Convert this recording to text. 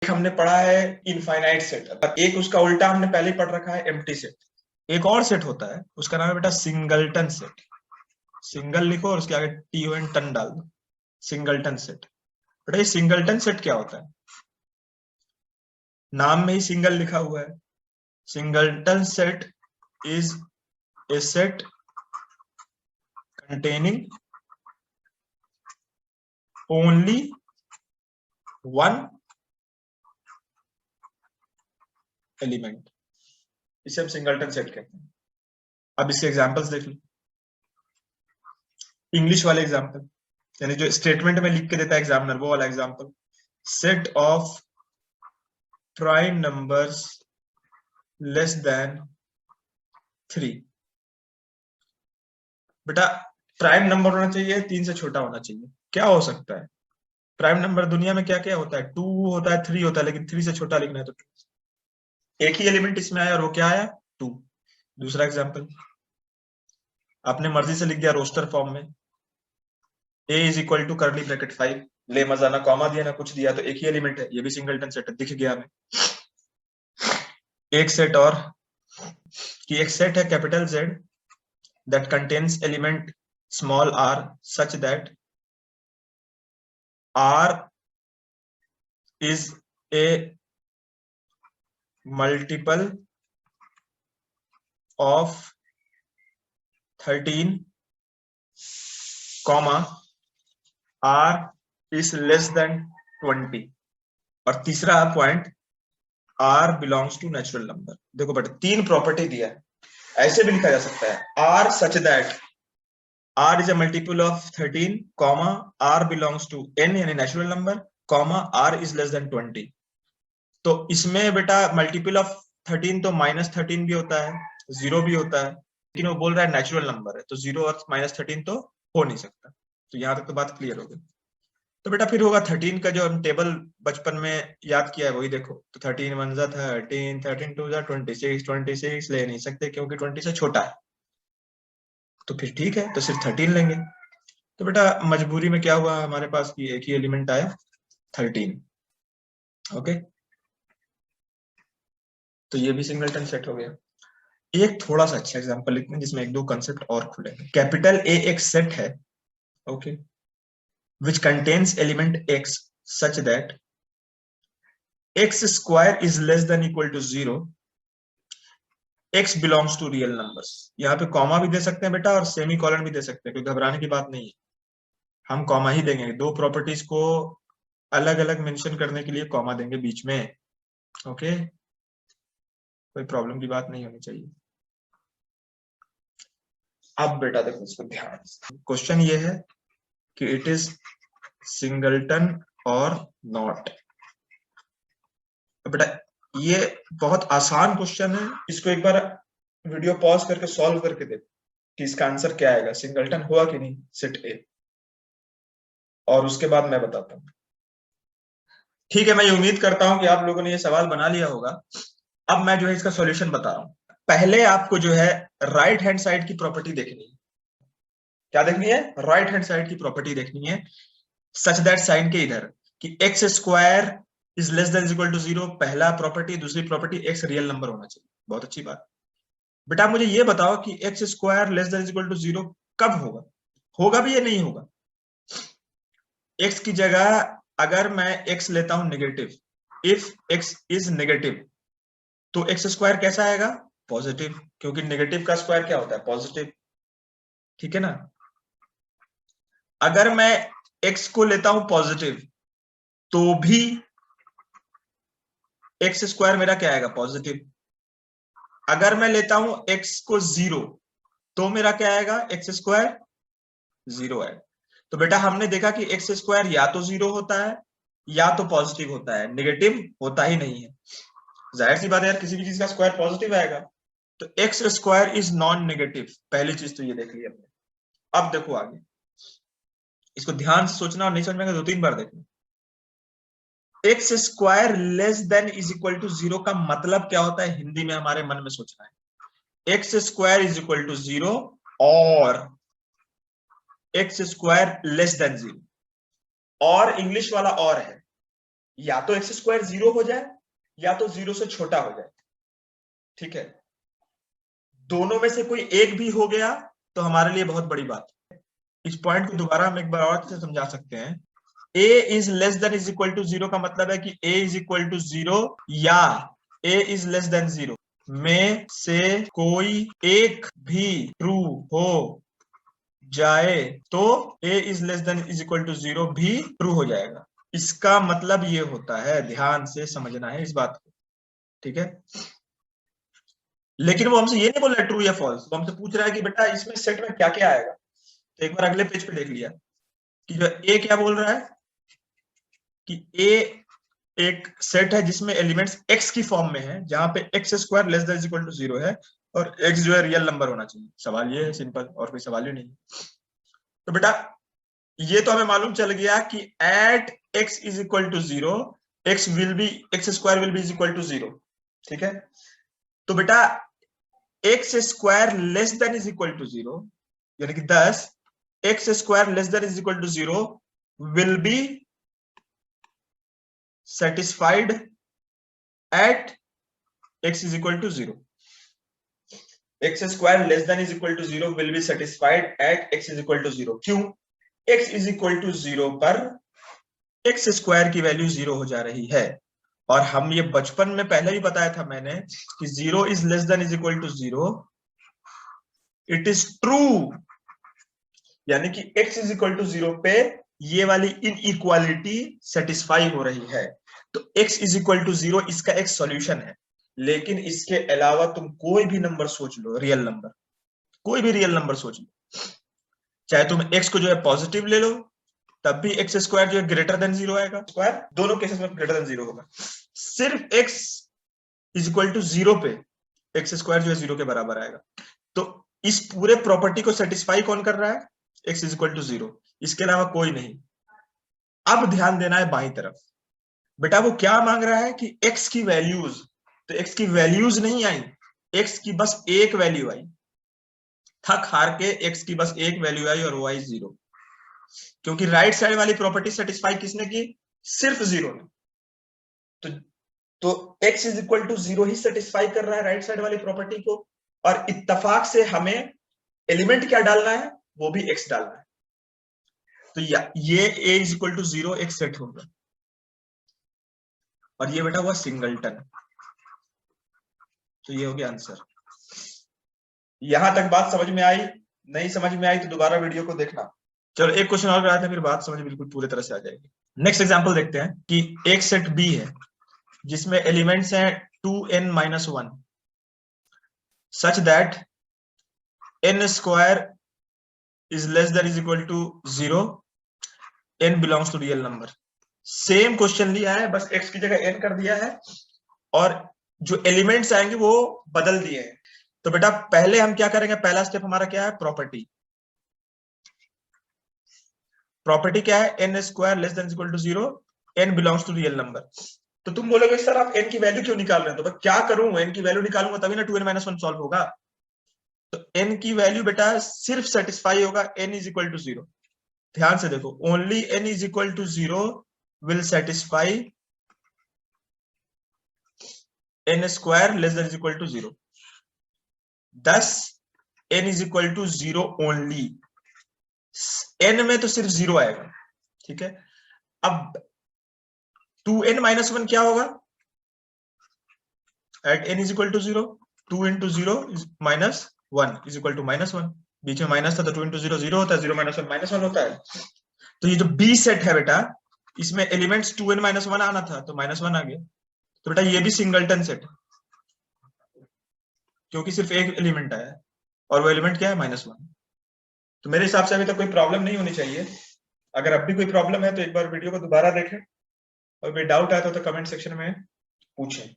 हमने पढ़ा है इनफाइनाइट सेट, एक उसका उल्टा हमने पहले ही पढ़ रखा है एम्प्टी सेट। एक और सेट होता है, उसका नाम है बेटा सिंगलटन सेट। सिंगल लिखो और उसके आगे टी ओ एन टन डाल दो, सिंगलटन सेट। बेटा ये सिंगलटन सेट क्या होता है? नाम में ही सिंगल लिखा हुआ है। Singleton set is a set containing only one element, इसे हम सिंगलटन सेट कहते हैं। अब इसके एग्जांपल्स देख लो। इंग्लिश वाले एग्जांपल, यानी जो स्टेटमेंट में लिख के देता है एग्जामिनर, वो वाला example. Set of prime numbers less than 3। बेटा प्राइम नंबर होना चाहिए 3 से छोटा होना चाहिए। क्या हो सकता है प्राइम नंबर? दुनिया में क्या क्या होता है? 2 होता है, 3 होता है, लेकिन 3 से छोटा लिखना है तो 2। एक ही एलिमेंट इसमें आया और वो क्या आया? 2। दूसरा एग्जांपल, आपने मर्जी से लिख दिया रोस्टर फॉर्म में, a is equal to curly bracket 5, ले मजा ना कॉमा दिया ना कुछ दिया, तो एक ही एलिमेंट है, ये भी सिंगलटन सेट है, दिख गया हमें। एक सेट और कि एक सेट है capital Z that contains element small r such that r is a multiple of 13 comma r is less than 20। और तीसरा point r belongs to natural number। देखो बेटा 3 प्रॉपर्टी दिया है, ऐसे भी लिखा जा सकता है r such that r is a multiple of 13 comma r belongs to n यानी natural number comma r is less than 20। तो इसमें बेटा मल्टीपल ऑफ 13 तो -13 भी होता है, 0 भी होता है, लेकिन वो बोल रहा है नेचुरल नंबर है, तो 0 और -13 तो हो नहीं सकता। तो यहां तक तो बात क्लियर हो गई। तो बेटा फिर होगा 13 का जो हम टेबल बचपन में याद किया है वही देखो। तो 13 1 जा 13, 13 2 जा 26, 26 ले नहीं सकते क्योंकि 20 से छोटा है, तो फिर ठीक है, तो सिर्फ 13 लेंगे। तो बेटा मजबूरी में क्या हुआ हमारे पास कि एक ही एलिमेंट आया 13। ओके, तो ये भी सिंगलटन सेट हो गया। एक थोड़ा सा अच्छा एग्जांपल लिखते हैं जिसमें एक दो कंसेप्ट और खुलेंगे। कैपिटल ए एक सेट है, okay, which contains element x such that x square is less than equal to 0, x belongs to real numbers. यहाँ पे कॉमा भी दे सकते हैं बेटा और सेमी कॉलन भी दे सकते हैं, कोई घबराने की बात नहीं है, हम कॉमा ही देंगे। दो प्रॉपर्टीज को अलग अलग मेंशन करने के लिए कॉमा देंगे बीच में। ओके, कोई प्रॉब्लम की बात नहीं होनी चाहिए। अब बेटा देखो इसको ध्यान, क्वेश्चन ये है कि इट इज सिंगलटन और नॉट। बेटा ये बहुत आसान क्वेश्चन है, इसको एक बार वीडियो पॉज करके सॉल्व करके देखो कि इसका आंसर क्या आएगा, सिंगलटन हुआ कि नहीं सेट ए, और उसके बाद मैं बताता हूँ। ठीक है, मैं ये उम्मीद करता हूं कि आप लोगों ने ये सवाल बना लिया होगा। अब मैं जो है इसका सॉल्यूशन बता रहा हूं। पहले आपको जो है राइट हैंड साइड की प्रॉपर्टी देखनी है। क्या देखनी है? राइट हैंड साइड की प्रॉपर्टी देखनी है, सच दैट साइन के इधर कि x square is less than equal to 0, पहला प्रॉपर्टी। दूसरी प्रॉपर्टी एक्स रियल नंबर होना चाहिए। बहुत अच्छी बात। बेटा मुझे ये बताओ कि x square less than equal to 0 कब होगा? होगा भी या नहीं होगा? एक्स की जगह अगर मैं एक्स लेता हूं negative, if x is negative, तो एक्स स्क्वायर कैसा आएगा? पॉजिटिव, क्योंकि नेगेटिव का स्क्वायर क्या होता है? पॉजिटिव। ठीक है ना? अगर मैं एक्स को लेता हूं पॉजिटिव तो भी एक्स स्क्वायर मेरा क्या आएगा? पॉजिटिव। अगर मैं लेता हूं एक्स को 0 तो मेरा क्या आएगा? एक्स स्क्वायर 0 है। तो बेटा हमने देखा कि एक्स स्क्वायर या तो 0 होता है या तो पॉजिटिव होता है, नेगेटिव होता ही नहीं है। जाहिर सी बात है यार, किसी भी चीज का स्क्वायर पॉजिटिव आएगा। तो x square is non negative, पहली चीज तो ये देख ली हमने। अब देखो आगे, इसको ध्यान से सोचना और नहीं समझ में 2-3 बार देखना। X square less than is equal to 0 का मतलब क्या होता है हिंदी में हमारे मन में सोचना है। X square is equal to 0 और एक्स स्क्वायर लेस देन 0, और इंग्लिश वाला और है, या तो एक्स स्क्वायर 0 हो जाए या तो 0 से छोटा हो जाए, ठीक है। दोनों में से कोई एक भी हो गया तो हमारे लिए बहुत बड़ी बात है। इस पॉइंट को दोबारा हम एक बार और से समझा सकते हैं। a is less than is equal to 0 का मतलब है कि a इज इक्वल टू 0 या a इज लेस देन 0 में से कोई एक भी ट्रू हो जाए तो a is less than is equal to 0 भी ट्रू हो जाएगा। इसका मतलब ये होता है, ध्यान से समझना है इस बात को, ठीक है। लेकिन वो हमसे ये नहीं बोल रहा है ट्रू या फॉल्स, वो हमसे पूछ रहा है कि बेटा इसमें सेट में क्या क्या आएगा। तो एक बार अगले पेज पे देख लिया कि जो ए क्या बोल रहा है कि ए एक सेट है जिसमें एलिमेंट्स x की फॉर्म में है, जहां पे x square less than equal to 0 है और x जो है रियल नंबर होना चाहिए। सवाल ये है, सिंपल, और कोई सवाल ही नहीं। तो बेटा ये तो हमें मालूम चल गया कि at x is equal to 0 x square will be is equal to 0, ठीक है। तो बेटा x square less than is equal to 0 यानी कि 10 x square less than is equal to 0 will be satisfied at x is equal to 0. x square less than is equal to 0 will be satisfied at x is equal to 0. क्यों? x is equal to 0 पर x square की value 0 हो जा रही है, और हम ये बचपन में पहले भी बताया था मैंने कि 0 is less than is equal to 0 it is true, यानी कि x is equal to 0 पे ये वाली इनइक्वालिटी सेटिस्फाई हो रही है। तो x इज इक्वल टू 0 इसका एक सॉल्यूशन है। लेकिन इसके अलावा तुम कोई भी नंबर सोच लो, रियल नंबर, कोई भी रियल नंबर सोच लो, चाहे तुम x को जो है पॉजिटिव ले लो तब भी एक्स स्क्वायर जो है ग्रेटर देन 0 आएगा। स्क्वायर दोनों केसेस में ग्रेटर देन 0 होगा। सिर्फ x इज इक्वल टू 0 पे एक्स स्क्वायर जो है 0 के बराबर आएगा। तो इस पूरे प्रॉपर्टी को सेटिस्फाई कौन कर रहा है? x इज इक्वल टू 0, इसके अलावा कोई नहीं। अब ध्यान देना है बाईं तरफ, बेटा वो क्या मांग रहा है कि x की वैल्यूज, तो x की वैल्यूज नहीं आई, x की बस एक वैल्यू आई, थक हार के x की बस एक वैल्यू आई और वो आई 0, क्योंकि राइट साइड वाली प्रॉपर्टी सेटिस्फाई किसने की? सिर्फ 0 ने। तो x इज इक्वल टू 0 ही सेटिस्फाई कर रहा है राइट साइड वाली प्रॉपर्टी को, और इत्तेफाक से हमें एलिमेंट क्या डालना है? वो भी x डालना है। तो ये a इज इक्वल टू 0 एक सेट होगा, और ये बेटा हुआ सिंगलटन। तो ये हो गया आंसर। यहां तक बात समझ में आई? नहीं समझ में आई तो दोबारा वीडियो को देखना। चलो एक क्वेश्चन और कराते हैं, फिर बात समझ बिल्कुल पूरी तरह से आ जाएगी। नेक्स्ट एग्जांपल देखते हैं कि एक सेट बी है जिसमें एलिमेंट्स हैं 2n-1 such that n square is less than is equal to 0, n belongs to real number. Same question लिया है, बस x की जगह n कर दिया है और जो एलिमेंट्स आएंगे वो बदल दिए हैं। तो बेटा पहले हम क्या करेंगे? पहला स्टेप हमारा क्या है? प्रॉपर्टी। प्रॉपर्टी क्या है? n square less than equal to 0, n belongs to real number. तो तुम बोलोगे सर आप n की वैल्यू क्यों निकाल रहे हैं? तो मैं क्या करूं, n की वैल्यू निकालूंगा तभी ना 2n-1 सॉल्व होगा। तो n की वैल्यू बेटा सिर्फ सेटिस्फाई होगा n इज इक्वल टू 0। ध्यान से देखो, only n is equal to 0 will satisfy n square less than equal to 0। thus n is equal to 0 only. n में तो सिर्फ 0 आएगा, ठीक है। अब 2n-1 क्या होगा? At n is equal to 0, 2 into 0 minus 1 is equal to -1। बीच में माइनस था तो 2 इंटू 0 0 होता है, 0 - 1 -1 होता है। तो ये जो बी सेट है बेटा, इसमें एलिमेंट्स 2n-1 आना था तो -1 आ गया। तो बेटा ये भी सिंगलटन सेट है क्योंकि सिर्फ एक एलिमेंट आया है और वो एलिमेंट क्या है? -1। तो मेरे हिसाब से अभी तक कोई प्रॉब्लम नहीं होनी चाहिए। अगर अब भी कोई प्रॉब्लम है तो एक बार वीडियो को दोबारा देखें और कोई डाउट आता है तो कमेंट सेक्शन में पूछें।